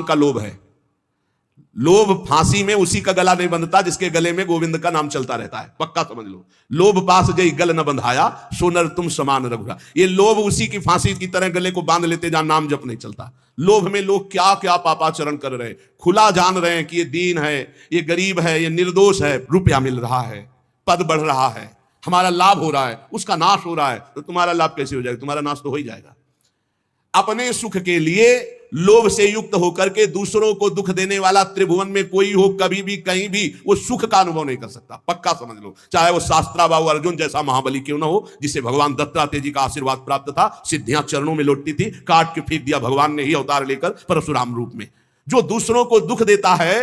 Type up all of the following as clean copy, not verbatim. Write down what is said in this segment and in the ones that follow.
का लोभ है। लोभ फांसी में उसी का गला नहीं बंधता जिसके गले में गोविंद का नाम चलता रहता है, पक्का समझ लो। लोभ पास जई गल न बंधाया, सोनर तुम समान रघुरा। ये लोभ उसी की फांसी की तरह गले को बांध लेते जहां नाम जप नहीं चलता। लोभ में लोग क्या क्या पापाचरण कर रहे हैं, खुला जान रहे हैं कि ये दीन है, ये गरीब है, ये निर्दोष है। रुपया मिल रहा है, पद बढ़ रहा है, हमारा लाभ हो रहा है, उसका नाश हो रहा है, तो तुम्हारा लाभ कैसे हो जाएगा? तुम्हारा नाश तो हो ही जाएगा। अपने सुख के लिए लोभ से युक्त होकर के दूसरों को दुख देने वाला त्रिभुवन में कोई हो, कभी भी कहीं भी वो सुख का अनुभव नहीं कर सकता, पक्का समझ लो। चाहे वो शास्त्राबाहु अर्जुन जैसा महाबली क्यों ना हो, जिसे भगवान दत्तात्रेय जी का आशीर्वाद प्राप्त था, सिद्धियां चरणों में लौटती थी, काट के फेंक दिया भगवान ने ही अवतार लेकर परशुराम रूप में। जो दूसरों को दुख देता है,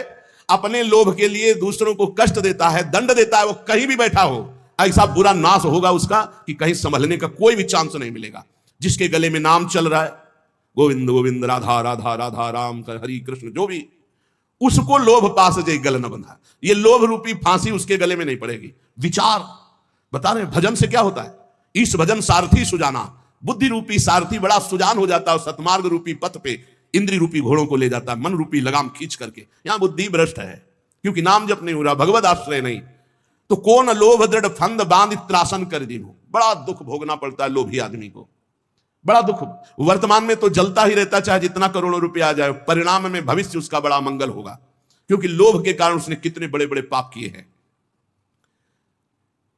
अपने लोभ के लिए दूसरों को कष्ट देता है, दंड देता है, वो कहीं भी बैठा हो, ऐसा बुरा नाश होगा उसका कि कहीं संभलने का कोई भी चांस नहीं मिलेगा। जिसके गले में नाम चल रहा है, गोविंद गोविंद राधा राधा राधा राम हरि कृष्ण, जो भी, उसको लोभ पास जय गल न बंधा। ये लोभ रूपी फांसी उसके गले में नहीं पड़ेगी। विचार बता रहे, भजन से क्या होता है? इस भजन सारथी सुजाना, बुद्धि रूपी सारथी बड़ा सुजान हो जाता है, सतमार्ग रूपी पथ पे इंद्री रूपी घोड़ों को ले जाता है, मन रूपी लगाम खींच करके। यहां बुद्धि भ्रष्ट है क्योंकि नाम जप नहीं हो रहा, भगवत आश्रय नहीं। तो कौन लोभ दृढ़ फंद बांध त्रासन कर दीनो। बड़ा दुख भोगना पड़ता है लोभी आदमी को, बड़ा दुख। वर्तमान में तो जलता ही रहता, चाहे जितना करोड़ों रुपया आ जाए, परिणाम में भविष्य उसका बड़ा मंगल होगा, क्योंकि लोभ के कारण उसने कितने बड़े बड़े पाप किए हैं।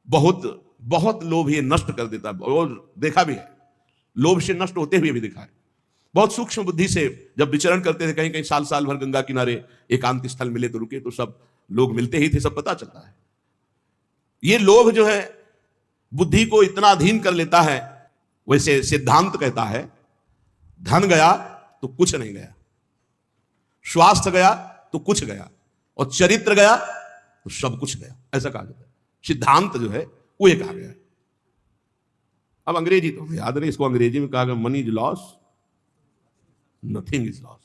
बहुत बहुत लोभ ये नष्ट कर देता है, और देखा भी है, लोभ से नष्ट होते हुए भी देखा है। बहुत सूक्ष्म बुद्धि से जब विचरण करते थे, कहीं कहीं साल साल भर गंगा किनारे एकांत स्थल मिले तो रुके, तो सब लोग मिलते ही थे, सब पता चलता है। ये लोभ जो है बुद्धि को इतना अधीन कर लेता है। वैसे सिद्धांत कहता है, धन गया तो कुछ नहीं गया, स्वास्थ्य गया तो कुछ गया, और चरित्र गया तो सब कुछ गया, ऐसा कहा जाता है। सिद्धांत जो है वो ये कहा गया है। अब अंग्रेजी तो याद नहीं, इसको अंग्रेजी में कहा गया, money is loss, nothing is loss,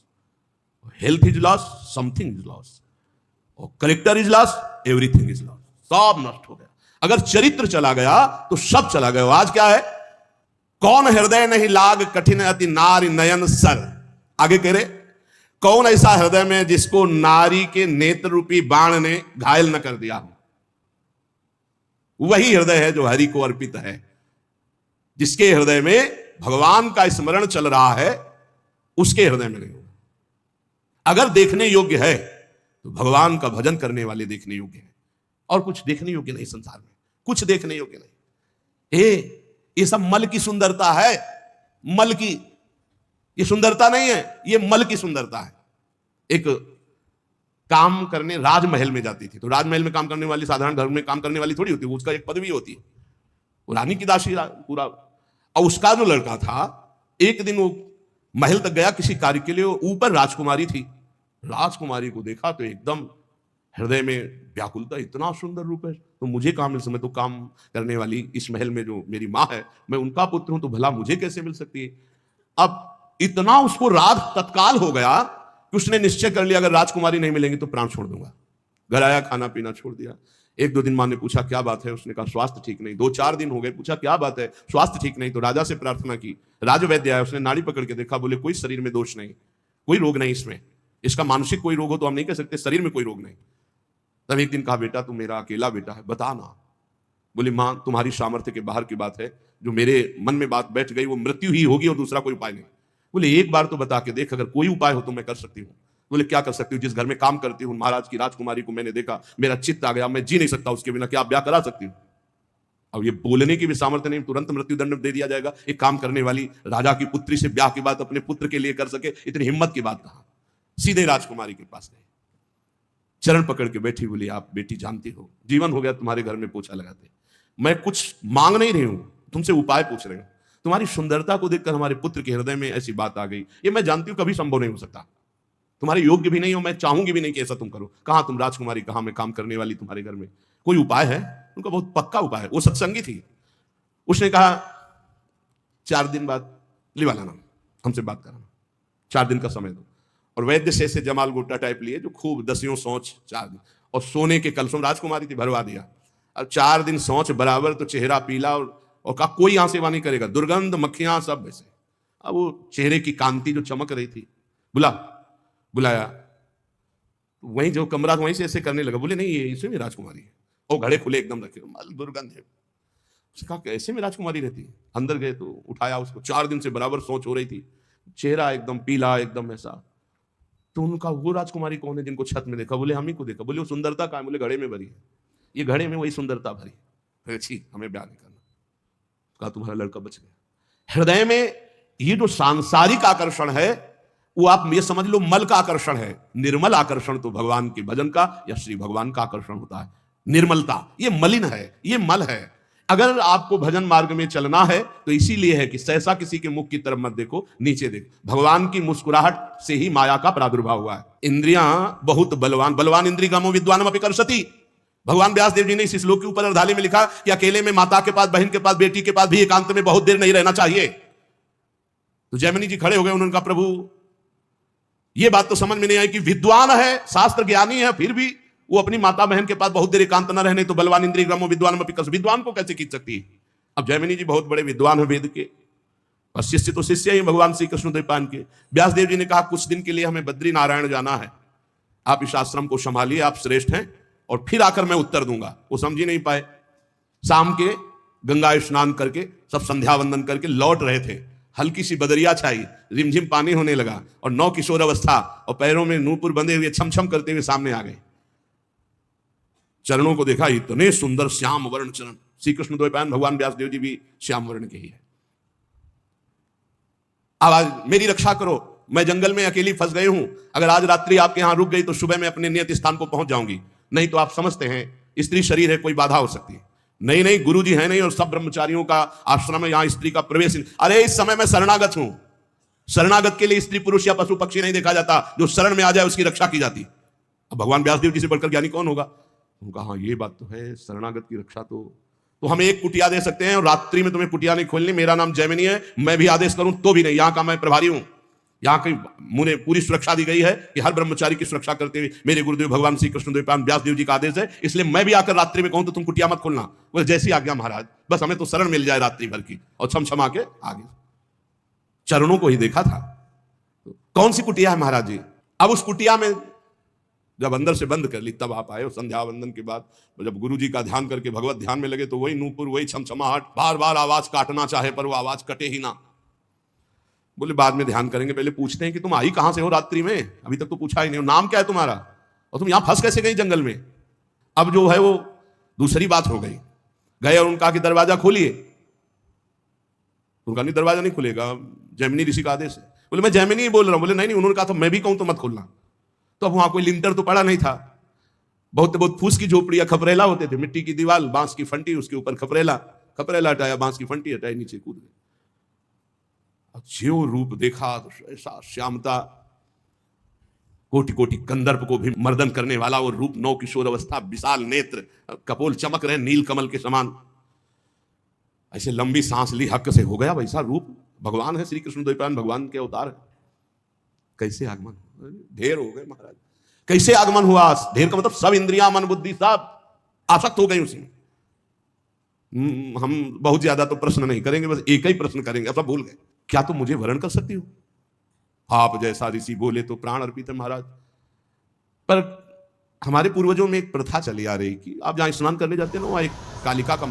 health is loss, something is loss, और character is loss, everything is loss. सब नष्ट हो गया। अगर चरित्र चला गया तो सब चला गया। आज क्या है? कौन हृदय नहीं लाग कठिन अति नारी नयन सर। आगे कह रहे, कौन ऐसा हृदय में जिसको नारी के नेत्र रूपी बाण ने घायल न कर दिया हो। वही हृदय है जो हरि को अर्पित है। जिसके हृदय में भगवान का स्मरण चल रहा है, उसके हृदय में नहीं होगा। अगर देखने योग्य है तो भगवान का भजन करने वाले देखने योग्य है, और कुछ देखने योग्य नहीं संसार में, कुछ देखने योग्य नहीं। ये सब मल की सुंदरता है, मल की, ये सुंदरता नहीं है, ये मल की सुंदरता है। एक काम करने राजमहल में जाती थी, तो राजमहल में काम करने वाली साधारण घर में काम करने वाली थोड़ी होती है, उसका एक पदवी होती है, वो रानी की दासी पूरा। और उसका जो लड़का था, एक दिन वो महल तक गया किसी कार्य के लिए, ऊपर राजकुमारी थी। राजकुमारी को देखा तो एकदम हृदय में व्याकुलता, इतना सुंदर रूप है, तो मुझे कहां मिल सकता? मैं तो काम करने वाली इस महल में जो मेरी माँ है, मैं उनका पुत्र हूं, तो भला मुझे कैसे मिल सकती है? अब इतना उसको राग तत्काल हो गया कि उसने निश्चय कर लिया, अगर राजकुमारी नहीं मिलेंगी तो प्राण छोड़ दूंगा। घर आया, खाना पीना छोड़ दिया। एक दो दिन माँ ने पूछा क्या बात है, उसने कहा स्वास्थ्य ठीक नहीं। 2-4 दिन हो गए, पूछा क्या बात है, स्वास्थ्य ठीक नहीं। तो राजा से प्रार्थना की, राजवैद्य आया, उसने नाड़ी पकड़ के देखा, बोले कोई शरीर में दोष नहीं, कोई रोग नहीं इसमें, इसका मानसिक कोई रोग हो तो हम नहीं कह सकते, शरीर में कोई रोग नहीं। तब एक दिन कहा, बेटा तू मेरा अकेला बेटा है, बता ना। बोली मां, तुम्हारी सामर्थ्य के बाहर की बात है, जो मेरे मन में बात बैठ गई वो मृत्यु ही होगी और दूसरा कोई उपाय नहीं। बोले एक बार तो बता के देख, अगर कोई उपाय हो तो मैं कर सकती हूँ। बोले क्या कर सकती हूँ? जिस घर में काम करती हूँ, महाराज की राजकुमारी को मैंने देखा, मेरा चित्त आ गया, मैं जी नहीं सकता उसके बिना, क्या आप ब्याह करा सकती हूँ? अब ये बोलने की भी सामर्थ्य नहीं, तुरंत मृत्यु दंड दे दिया जाएगा। एक काम करने वाली राजा की पुत्री से ब्याह की बात अपने पुत्र के लिए कर सके, इतनी हिम्मत की बात कहा। सीधे राजकुमारी के पास गए, चरण पकड़ के बैठी, बोली आप बेटी जानती हो, जीवन हो गया तुम्हारे घर में पोछा लगाते, मैं कुछ मांग नहीं रही हूं, तुमसे उपाय पूछ रही हूं। तुम्हारी सुंदरता को देखकर हमारे पुत्र के हृदय में ऐसी बात आ गई, ये मैं जानती हूं कभी संभव नहीं हो सकता, तुम्हारे योग्य भी नहीं हो, मैं चाहूंगी भी नहीं कि ऐसा तुम करो। कहां तुम राजकुमारी, कहां मैं काम करने वाली तुम्हारे घर में, कोई उपाय है? उनका बहुत पक्का उपाय है। वो सत्संगी थी। उसने कहा 4 दिन बाद लिवा लाना, हमसे बात कराना, 4 दिन का समय दो। और वैद्य से जमाल गोटा टाइप लिए, जो खूब 10 सोच 4 दिन, और सोने के कलशों, राजकुमारी थी, भरवा दिया। अब 4 दिन सोच बराबर, तो चेहरा पीला, और कहा कोई यहां सेवा नहीं करेगा, दुर्गंध, मक्खियां सब वैसे। अब वो चेहरे की कांति जो चमक रही थी, बोला बुलाया, वहीं जो कमरा वहीं से ऐसे करने लगा, बोले नहीं ये इसमें राजकुमारी है। और घड़े खुले एकदम रखे, दुर्गंध है। उसने कहा कैसे में राजकुमारी रहती है? अंदर गए तो उठाया उसको, 4 दिन से बराबर सोच हो रही थी, चेहरा एकदम पीला, एकदम ऐसा। तो उनका वो राजकुमारी कौन है जिनको छत में देखा? बोले हम ही को देखा। बोले वो सुंदरता कहाँ है? बोले घड़े में भरी है, ये घड़े में वही सुंदरता भरी। फिर अच्छी हमें ब्याह नहीं करना। कहा तुम्हारा लड़का बच गया। हृदय में ये जो सांसारिक आकर्षण है वो आप ये समझ लो मल का आकर्षण है। निर्मल आकर्षण तो भगवान के भजन का या श्री भगवान का आकर्षण होता है। निर्मलता ये मलिन है, ये मल है। अगर आपको भजन मार्ग में चलना है तो इसीलिए है कि सहसा किसी के मुख की तरफ मत देखो, नीचे देखो। भगवान की मुस्कुराहट से ही माया का प्रादुर्भाव हुआ है। इंद्रियां बहुत बलवान, बलवान इंद्रियगमो विद्वानम अपि कर्षति। भगवान व्यास देव जी ने इस श्लोक के ऊपर अर्धाली में लिखा कि अकेले में माता के पास, बहन के पास, बेटी के पास भी एकांत में बहुत देर नहीं रहना चाहिए। तो जैमिनी जी खड़े हो गए, उन्होंने कहा प्रभु ये बात तो समझ में नहीं आई कि विद्वान है, शास्त्र ज्ञानी है, फिर भी वो अपनी माता बहन के पास बहुत देर एकांत न रहने तो बलवान इंद्रिय ग्रमो विद्वान विद्वान को कैसे खींच सकती है? अब जैमिनी जी बहुत बड़े विद्वान है वेद के, और शिष्य तो शिष्य ही भगवान श्री कृष्ण द्वैपायन के। व्यास देव जी ने कहा कुछ दिन के लिए हमें बद्री नारायण जाना है, आप इस आश्रम को संभालिए, आप श्रेष्ठ हैं, और फिर आकर मैं उत्तर दूंगा। वो समझ ही नहीं पाए। शाम के गंगा स्नान करके सब संध्या वंदन करके लौट रहे थे, हल्की सी बदरिया छाई, रिमझिम पानी होने लगा, और 9 किशोर अवस्था और पैरों में नूपुर बंधे हुए छम छम करते हुए सामने आ गए। चरणों को देखा, इतने सुंदर श्याम वर्ण चरण। श्री कृष्ण द्वैपायन भगवान व्यास देव जी भी श्याम वर्ण के ही है। आवाज मेरी रक्षा करो, मैं जंगल में अकेली फंस गई हूं, अगर आज रात्रि आपके यहां रुक गई तो सुबह मैं अपने नियत स्थान को पहुंच जाऊंगी, नहीं तो आप समझते हैं स्त्री शरीर है, कोई बाधा हो सकती है। नहीं नहीं गुरु जी है नहीं, और सब ब्रह्मचारियों का आश्रम है, यहां स्त्री का प्रवेश नहीं। अरे इस समय मैं शरणागत हूं, शरणागत के लिए स्त्री पुरुष या पशु पक्षी नहीं देखा जाता, जो शरण में आ जाए उसकी रक्षा की जाती। अब भगवान व्यास देव जी से बढ़कर ज्ञानी कौन होगा? उनका हाँ ये बात तो है, शरणागत की रक्षा तो हम एक कुटिया दे सकते हैं, और रात्रि में तुम्हें कुटिया नहीं खोलनी। मेरा नाम जैमिनी है, मैं भी आदेश करूं तो भी नहीं, यहां का मैं प्रभारी हूं। यहाँ की मुझे पूरी सुरक्षा दी गई है कि हर ब्रह्मचारी की सुरक्षा करते हुए मेरे गुरुदेव भगवान श्री कृष्ण द्वैपायन व्यास देव जी का आदेश है, इसलिए मैं भी आकर रात्रि में कहूं तो तुम कुटिया मत खोलना। बोले जैसी आज्ञा महाराज, बस हमें तो शरण मिल जाए रात्रि भर की, और छमछमा के आगे। चरणों को ही देखा था। कौन सी कुटिया है महाराज जी? अब उस कुटिया में जब अंदर से बंद कर ली तब आप आए। संध्या वंदन के बाद जब गुरु जी का ध्यान करके भगवत ध्यान में लगे तो वही नूपुर, वही छमछमाहट, बार बार आवाज काटना चाहे पर वो आवाज कटे ही ना। बोले बाद में ध्यान करेंगे, पहले पूछते हैं कि तुम आई कहां से हो रात्रि में, अभी तक तो पूछा ही नहीं, नाम क्या है तुम्हारा, और तुम यहां फंस कैसे गई जंगल में? अब जो है वो दूसरी बात हो गई। गए और उनका कि दरवाजा खोलिए, उनका नहीं दरवाजा नहीं खुलेगा, जैमिनी ऋषि का आदेश है। बोले मैं जैमिनी ही बोल रहा हूं। बोले नहीं नहीं, उन्होंने कहा तो मैं भी कहूं तो मत खोलना। तो अब वहां कोई लिंटर तो पड़ा नहीं था, बहुत बहुत फूस की झोपड़ियां, खपरेला होते थे, मिट्टी की दीवार, बांस की फंटी, उसके ऊपर खपरेला, खपरेला हटाया, बांस की फंटी हटाई, नीचे कूद गए। ज्यो रूप देखा तो ऐसा श्यामता, कोटि कोटि कंदर्प को भी मर्दन करने वाला वो रूप, 9 किशोर अवस्था, विशाल नेत्र, कपोल चमक रहे नील कमल के समान। ऐसे लंबी सांस ली, हक से हो गया वैसा रूप। भगवान है श्री कृष्ण द्वैपायन, भगवान के अवतार है। कैसे आगमन, ढेर हो गए महाराज। कैसे आगमन हुआ? ढेर का मतलब सब इंद्रियां, मन, बुद्धि सब आसक्त हो गई उसमें। हम बहुत ज्यादा तो प्रश्न नहीं करेंगे, बस एक ही प्रश्न करेंगे, अब सब भूल गए। क्या तुम मुझे वरण कर सकती हो? आप जैसा ऋषि बोले तो प्राण अर्पित है महाराज। पर हमारे पूर्वजों में एक प्रथा चली आ रही कि आप जहां स्नान करने जाते हैं ना, वहां एक कालिका का